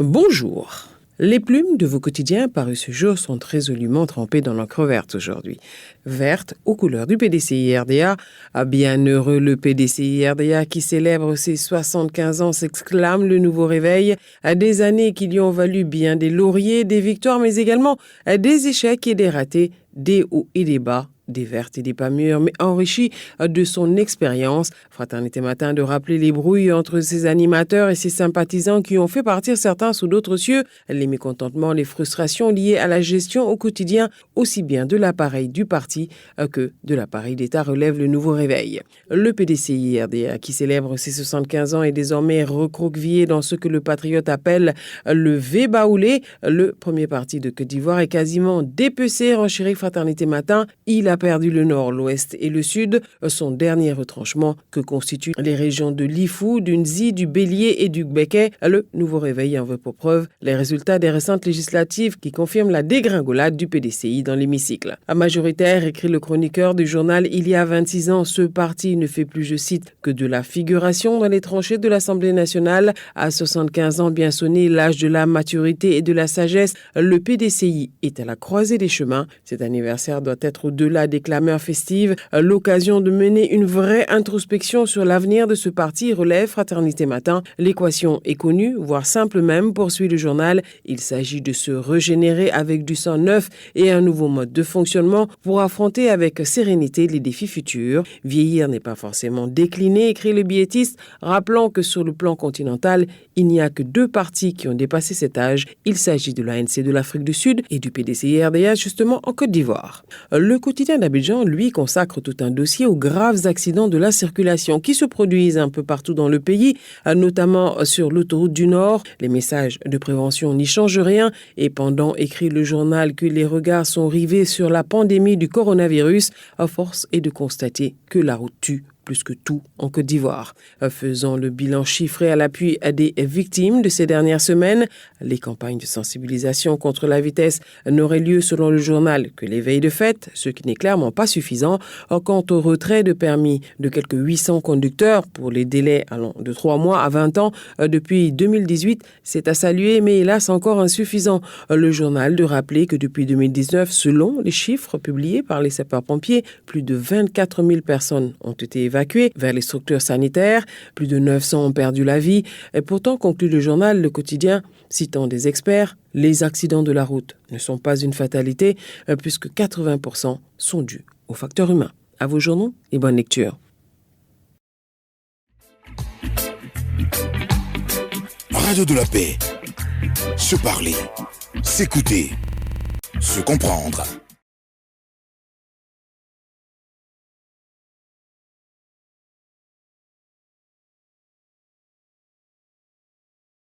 Bonjour. Les plumes de vos quotidiens parus ce jour sont résolument trempées dans l'encre verte aujourd'hui. Verte aux couleurs du PDCI-RDA. Bienheureux le PDCI-RDA qui célèbre ses 75 ans, s'exclame le nouveau réveil. Des années qui lui ont valu bien des lauriers, des victoires, mais également des échecs et des ratés, des hauts et des bas. Des vertes et des pas mûres, mais enrichi de son expérience. Fraternité Matin de rappeler les brouilles entre ses animateurs et ses sympathisants qui ont fait partir certains sous d'autres cieux, les mécontentements, les frustrations liées à la gestion au quotidien, aussi bien de l'appareil du parti que de l'appareil d'État, relève le nouveau réveil. Le PDCI-RDA, qui célèbre ses 75 ans, est désormais recroquevillé dans ce que le patriote appelle le V-Baoulé. Le premier parti de Côte d'Ivoire est quasiment dépecé, renchérit Fraternité Matin. Il a perdu le nord, l'ouest et le sud, son dernier retranchement que constituent les régions de l'Ifou, du Nzi, du Bélier et du Gbeke. Le nouveau réveil en veut pour preuve les résultats des récentes législatives qui confirment la dégringolade du PDCI dans l'hémicycle. À majoritaire, écrit le chroniqueur du journal, il y a 26 ans, ce parti ne fait plus, je cite, que de la figuration dans les tranchées de l'Assemblée nationale. À 75 ans bien sonné, l'âge de la maturité et de la sagesse, le PDCI est à la croisée des chemins. Cet anniversaire doit être au-delà des clameurs festives, l'occasion de mener une vraie introspection sur l'avenir de ce parti, relève Fraternité Matin. L'équation est connue, voire simple même, poursuit le journal. Il s'agit de se régénérer avec du sang neuf et un nouveau mode de fonctionnement pour affronter avec sérénité les défis futurs. Vieillir n'est pas forcément décliner, écrit le billetiste, rappelant que sur le plan continental, il n'y a que deux partis qui ont dépassé cet âge. Il s'agit de l'ANC de l'Afrique du Sud et du PDCI-RDA, justement en Côte d'Ivoire. Le quotidien d'Abidjan, lui, consacre tout un dossier aux graves accidents de la circulation qui se produisent un peu partout dans le pays, notamment sur l'autoroute du Nord. Les messages de prévention n'y changent rien et pendant, écrit le journal, que les regards sont rivés sur la pandémie du coronavirus, à force est de constater que la route tue plus que tout en Côte d'Ivoire. Faisant le bilan chiffré à l'appui des victimes de ces dernières semaines, les campagnes de sensibilisation contre la vitesse n'auraient lieu selon le journal que les veilles de fête, ce qui n'est clairement pas suffisant. Quant au retrait de permis de quelques 800 conducteurs pour les délais allant de 3 mois à 20 ans depuis 2018, c'est à saluer, mais hélas encore insuffisant. Le journal de rappeler que depuis 2019, selon les chiffres publiés par les sapeurs-pompiers, plus de 24 000 personnes ont été évacués vers les structures sanitaires. Plus de 900 ont perdu la vie. Et pourtant, conclut le journal Le Quotidien, citant des experts, les accidents de la route ne sont pas une fatalité puisque 80% sont dus au facteur humain. À vos journaux et bonne lecture. Radio de la paix. Se parler, s'écouter, se comprendre.